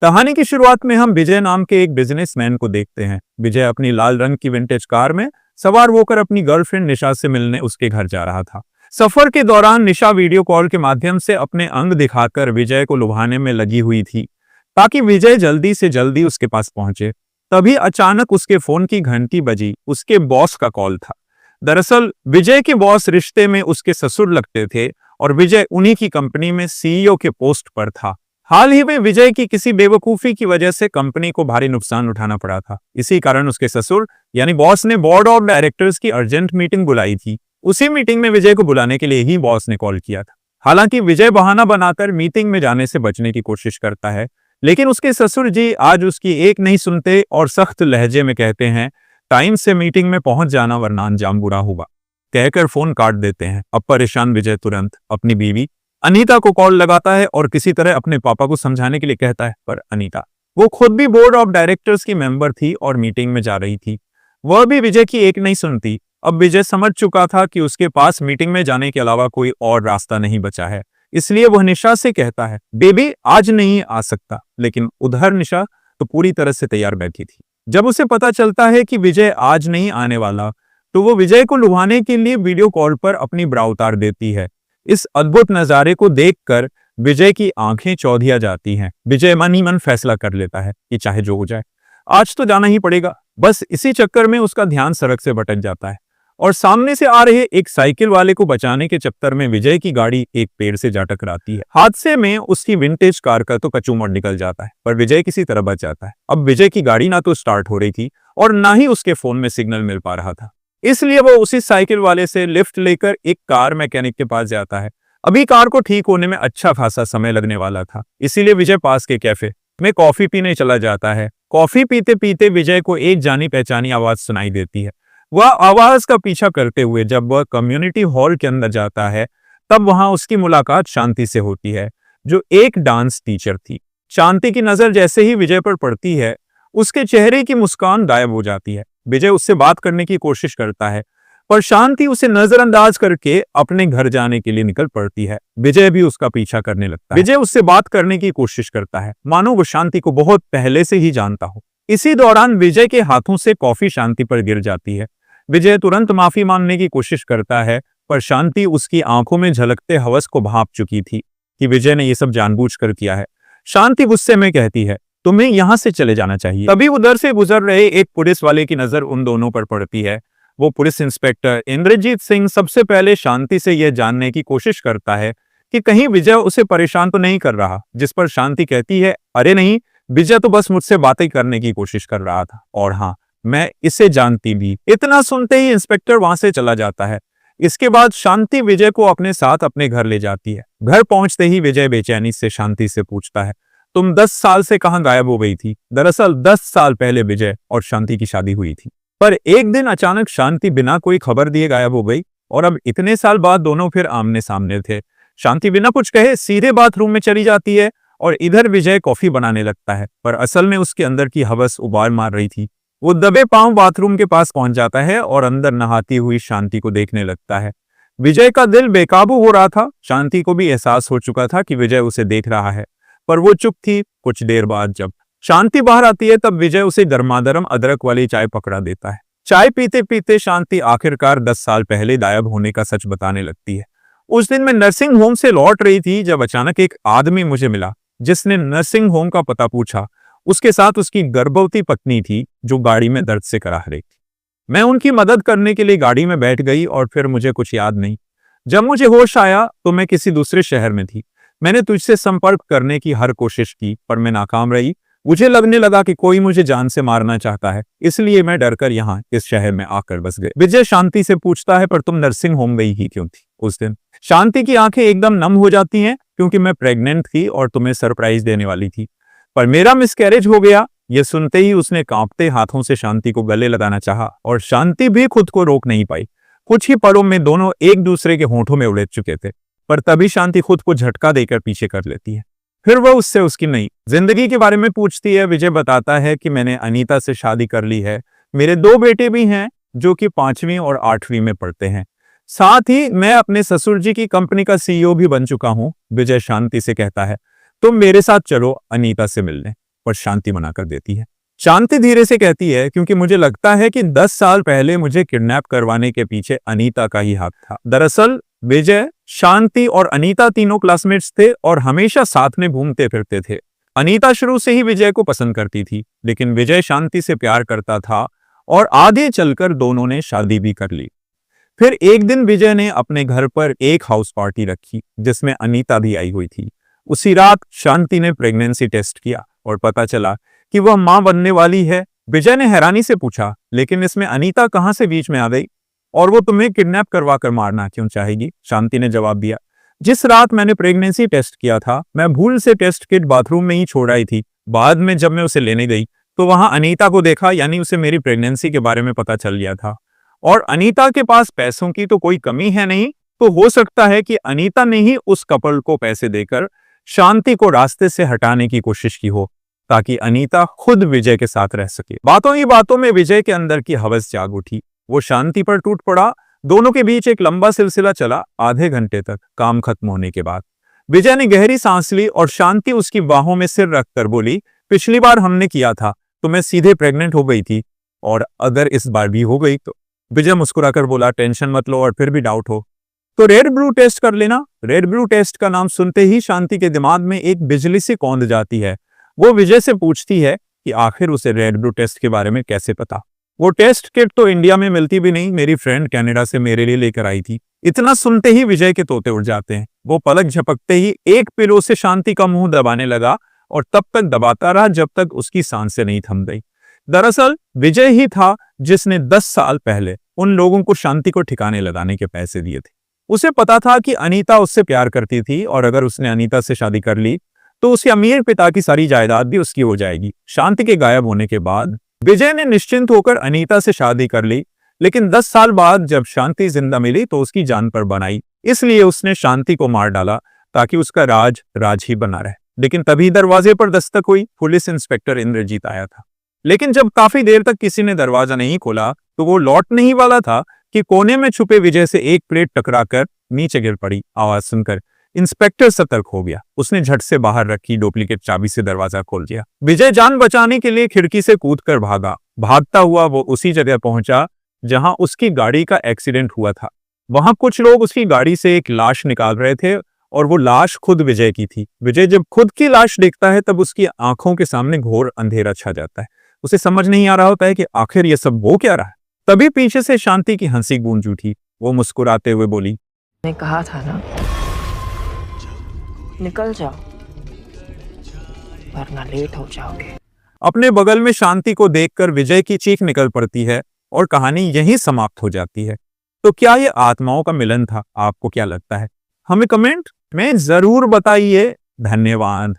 कहानी की शुरुआत में हम विजय नाम के एक बिजनेसमैन को देखते हैं। विजय अपनी लाल रंग की विंटेज कार में सवार होकर अपनी गर्लफ्रेंड निशा से मिलने उसके घर जा रहा था। सफर के दौरान निशा वीडियो कॉल के माध्यम से अपने अंग दिखाकर विजय को लुभाने में लगी हुई थी ताकि विजय जल्दी से जल्दी उसके पास पहुंचे। तभी अचानक उसके फोन की घंटी बजी। उसके बॉस का कॉल था। दरअसल विजय के बॉस रिश्ते में उसके ससुर लगते थे और विजय उन्हीं की कंपनी में सीईओ के पोस्ट पर था। हाल ही में विजय की किसी बेवकूफी की वजह से कंपनी को भारी नुकसान उठाना पड़ा था। इसी कारण उसके ससुर यानी बॉस ने बोर्ड ऑफ डायरेक्टर्स की अर्जेंट मीटिंग बुलाई थी। उसी मीटिंग में विजय को बुलाने के लिए ही बॉस ने कॉल किया था। हालांकि विजय बहाना बनाकर मीटिंग में जाने से बचने की कोशिश करता है, लेकिन उसके ससुर जी आज उसकी एक नहीं सुनते और सख्त लहजे में कहते हैं, टाइम से मीटिंग में पहुंच जाना वरना अंजाम बुरा होगा, कहकर फोन काट देते हैं। अब परेशान विजय तुरंत अपनी बीवी अनीता को कॉल लगाता है और किसी तरह अपने पापा को समझाने के लिए कहता है, पर अनीता वो खुद भी बोर्ड ऑफ डायरेक्टर्स की मेंबर थी और मीटिंग में जा रही थी। वह भी विजय की एक नहीं सुनती। अब विजय समझ चुका था कि उसके पास मीटिंग में जाने के अलावा कोई और रास्ता नहीं बचा है। इसलिए वह निशा से कहता है, बेबी आज नहीं आ सकता। लेकिन उधर निशा तो पूरी तरह से तैयार बैठी थी। जब उसे पता चलता है कि विजय आज नहीं आने वाला, तो वो विजय को लुभाने के लिए वीडियो कॉल पर अपनी ब्रा उतार देती है। इस अद्भुत नजारे को देखकर विजय की आंखें चौधिया जाती हैं। विजय मन ही मन फैसला कर लेता है कि चाहे जो हो जाए आज तो जाना ही पड़ेगा। बस इसी चक्कर में उसका ध्यान सड़क से भटक जाता है और सामने से आ रहे एक साइकिल वाले को बचाने के चक्कर में विजय की गाड़ी एक पेड़ से जा टकराती है। हादसे में उसकी विंटेज कार का तो कचूमर निकल जाता है, पर विजय किसी तरह बच जाता है। अब विजय की गाड़ी ना तो स्टार्ट हो रही थी और ना ही उसके फोन में सिग्नल मिल पा रहा था। इसलिए वो उसी साइकिल वाले से लिफ्ट लेकर एक कार मैकेनिक के पास जाता है। अभी कार को ठीक होने में अच्छा खासा समय लगने वाला था, इसीलिए विजय पास के कैफे में कॉफी पीने चला जाता है। कॉफी पीते पीते विजय को एक जानी पहचानी आवाज सुनाई देती है। वह आवाज का पीछा करते हुए जब वह कम्युनिटी हॉल के अंदर जाता है, तब वहां उसकी मुलाकात शांति से होती है, जो एक डांस टीचर थी। शांति की नजर जैसे ही विजय पर पड़ती है, उसके चेहरे की मुस्कान गायब हो जाती है। विजय उससे बात करने की कोशिश करता है, पर शांति उसे नजरअंदाज करके अपने घर जाने के लिए निकल पड़ती है। विजय भी उसका पीछा करने लगता है। विजय उससे बात करने की कोशिश करता है, मानो वो शांति को बहुत पहले से ही जानता हो। इसी दौरान विजय के हाथों से कॉफी शांति पर गिर जाती है। विजय तुरंत माफी मांगने की कोशिश करता है, पर शांति उसकी आंखों में झलकते हवस को भांप चुकी थी कि विजय ने यह सब जानबूझकर किया है। शांति गुस्से में कहती है, तुम्हें यहां से चले जाना चाहिए। तभी उधर से गुजर रहे एक पुलिस वाले की नजर उन दोनों पर पड़ती है। वो पुलिस इंस्पेक्टर इंद्रजीत सिंह सबसे पहले शांति से यह जानने की कोशिश करता है कि कहीं विजय उसे परेशान तो नहीं कर रहा, जिस पर शांति कहती है, अरे नहीं, विजय तो बस मुझसे बातें करने की कोशिश कर रहा था, और हाँ, मैं इसे जानती भी। इतना सुनते ही इंस्पेक्टर वहां से चला जाता है। इसके बाद शांति विजय को अपने साथ अपने घर ले जाती है। घर पहुंचते ही विजय बेचैनी से शांति से पूछता है, तुम 10 साल से कहां गायब हो गई थी? दरअसल 10 साल पहले विजय और शांति की शादी हुई थी, पर एक दिन अचानक शांति बिना कोई खबर दिए गायब हो गई और अब इतने साल बाद दोनों फिर आमने सामने थे। शांति बिना कुछ कहे सीधे बाथरूम में चली जाती है और इधर विजय कॉफी बनाने लगता है, पर असल में उसके अंदर की हवस उबाल मार रही थी। वो दबे पांव बाथरूम के पास पहुंच जाता है और अंदर नहाती हुई शांति को देखने लगता है। विजय का दिल बेकाबू हो रहा था। शांति को भी एहसास हो चुका था कि विजय उसे देख रहा है, पर वो चुप थी। कुछ देर बाद जब शांति बाहर आती है, तब विजय उसे गर्मागर्म अदरक वाली चाय पकड़ा देता है। चाय पीते पीते शांति आखिरकार 10 साल पहले गायब होने का सच बताने लगती है। उस दिन मैं नर्सिंग होम से लौट रही थी जब अचानक एक आदमी मुझे मिला, जिसने नर्सिंग होम का पता पूछा। उसके साथ उसकी गर्भवती पत्नी थी, जो गाड़ी में दर्द से कराह रही थी। मैं उनकी मदद करने के लिए गाड़ी में बैठ गई और फिर मुझे कुछ याद नहीं। जब मुझे होश आया तो मैं किसी दूसरे शहर में थी। मैंने तुझसे संपर्क करने की हर कोशिश की, पर मैं नाकाम रही। मुझे लगने लगा कि कोई मुझे जान से मारना चाहता है, इसलिए मैं डरकर यहाँ इस शहर में आकर बस गए। विजय शांति से पूछता है, पर तुम नर्सिंग होम गई ही क्यों थी उस दिन? शांति की आंखें एकदम नम हो जाती हैं, क्योंकि मैं प्रेग्नेंट थी और तुम्हें सरप्राइज देने वाली थी, पर मेरा मिसकैरेज हो गया। यह सुनते ही उसने कांपते हाथों से शांति को गले लगाना चाहा और शांति भी खुद को रोक नहीं पाई। कुछ ही पलों में दोनों एक दूसरे के होंठों में उलझ चुके थे, पर तभी शांति खुद को झटका देकर पीछे कर लेती है। फिर वह उससे उसकी नई जिंदगी के बारे में पूछती है। विजय बताता है कि मैंने अनीता से शादी कर ली है, मेरे 2 बेटे भी हैं जो कि 5वीं और 8वीं में पढ़ते हैं। साथ ही मैं अपने ससुर जी की कंपनी का सीईओ भी बन चुका हूं। विजय शांति से कहता है, तुम मेरे साथ चलो अनीता से मिलने। पर शांति मना कर देती है। शांति धीरे से कहती है, क्योंकि मुझे लगता है कि 10 साल पहले मुझे किडनैप करवाने के पीछे अनीता का ही हाथ था। दरअसल विजय, शांति और अनीता तीनों क्लासमेट्स थे और हमेशा साथ में घूमते फिरते थे। अनीता शुरू से ही विजय को पसंद करती थी, लेकिन विजय शांति से प्यार करता था और आगे चलकर दोनों ने शादी भी कर ली। फिर एक दिन विजय ने अपने घर पर एक हाउस पार्टी रखी जिसमें अनीता भी आई हुई थी। उसी रात शांति ने प्रेगनेंसी टेस्ट किया और पता चला कि वह मां बनने वाली है। विजय ने हैरानी से पूछा, लेकिन इसमें अनीता कहां से बीच में आ गई और वो तुम्हें किडनैप करवा कर मारना क्यों चाहेगी? शांति ने जवाब दिया, जिस रात मैंने प्रेगनेंसी टेस्ट किया था, मैं भूल से टेस्ट किट बाथरूम में ही छोड़ आई थी। बाद में जब मैं उसे लेने गई तो वहां अनीता को देखा, यानी उसे मेरी प्रेगनेंसी के बारे में पता चल गया था। और अनीता के पास पैसों की तो कोई कमी है नहीं, तो हो सकता है कि अनीता ने ही उस कपल को पैसे देकर शांति को रास्ते से हटाने की कोशिश की हो, ताकि अनीता खुद विजय के साथ रह सके। बातों ही बातों में विजय के अंदर की हवस जाग उठी। वो शांति पर टूट पड़ा। दोनों के बीच एक लंबा सिलसिला चला, आधे घंटे तक। काम खत्म होने के बाद विजय ने गहरी सांस ली और शांति उसकी बाहों में सिर रखकर बोली, पिछली बार हमने किया था तो मैं सीधे प्रेग्नेंट हो गई थी, और अगर इस बार भी हो गई तो? विजय मुस्कुराकर बोला, टेंशन मत लो, और फिर भी डाउट हो तो रेड ब्लू टेस्ट कर लेना। रेड ब्लू टेस्ट का नाम सुनते ही शांति के दिमाग में एक बिजली सी कौंध जाती है। वो विजय से पूछती है कि आखिर उसे रेड ब्लू टेस्ट के बारे में कैसे पता। वो टेस्ट किट तो इंडिया में मिलती भी नहीं, मेरी फ्रेंड कनाडा से मेरे लिए लेकर आई थी। इतना सुनते ही विजय के तोते उड़ जाते हैं। वो पलक झपकते ही एक पिलो से शांति का मुंह दबाने लगा और तब तक दबाता रहा जब तक उसकी सांसें नहीं थम गई। दरअसल विजय ही था जिसने 10 साल पहले उन लोगों को शांति को ठिकाने लगाने के पैसे दिए थे। उसे पता था कि अनीता उससे प्यार करती थी और अगर उसने अनीता से शादी कर ली तो उसके अमीर पिता की सारी जायदाद भी उसकी हो जाएगी। शांति के गायब होने के बाद विजय ने निश्चिंत होकर अनीता से शादी कर ली, लेकिन 10 साल बाद जब शांति जिंदा मिली तो उसकी जान पर बनाई। इसलिए उसने शांति को मार डाला ताकि उसका राज राज ही बना रहे। लेकिन तभी दरवाजे पर दस्तक हुई। पुलिस इंस्पेक्टर इंद्रजीत आया था, लेकिन जब काफी देर तक किसी ने दरवाजा नहीं खोला तो वो लौटने ही वाला था कि कोने में छुपे विजय से एक प्लेट टकराकर नीचे गिर पड़ी। आवाज सुनकर इंस्पेक्टर सतर्क हो गया। उसने झट से बाहर रखी डुप्लीकेट चाबी से दरवाजा खोल दिया। विजय जान बचाने के लिए खिड़की से कूदकर भागा। भागता हुआ वो उसी जगह पहुंचा जहां उसकी गाड़ी का एक्सीडेंट हुआ था। वहां कुछ लोग उसकी गाड़ी से एक लाश निकाल रहे थे और वो लाश खुद विजय की थी। विजय जब खुद की लाश देखता है तब उसकी आंखों के सामने घोर अंधेरा छा जाता है। उसे समझ नहीं आ रहा होता है कि आखिर ये सब वो क्या रहा है। तभी पीछे से शांति की हंसी गूंज उठी। वो मुस्कुराते हुए बोली, मैं कहा था ना, निकल जाओ वरना लेट हो जाओगे। अपने बगल में शांति को देखकर विजय की चीख निकल पड़ती है और कहानी यहीं समाप्त हो जाती है। तो क्या ये आत्माओं का मिलन था? आपको क्या लगता है? हमें कमेंट में जरूर बताइए। धन्यवाद।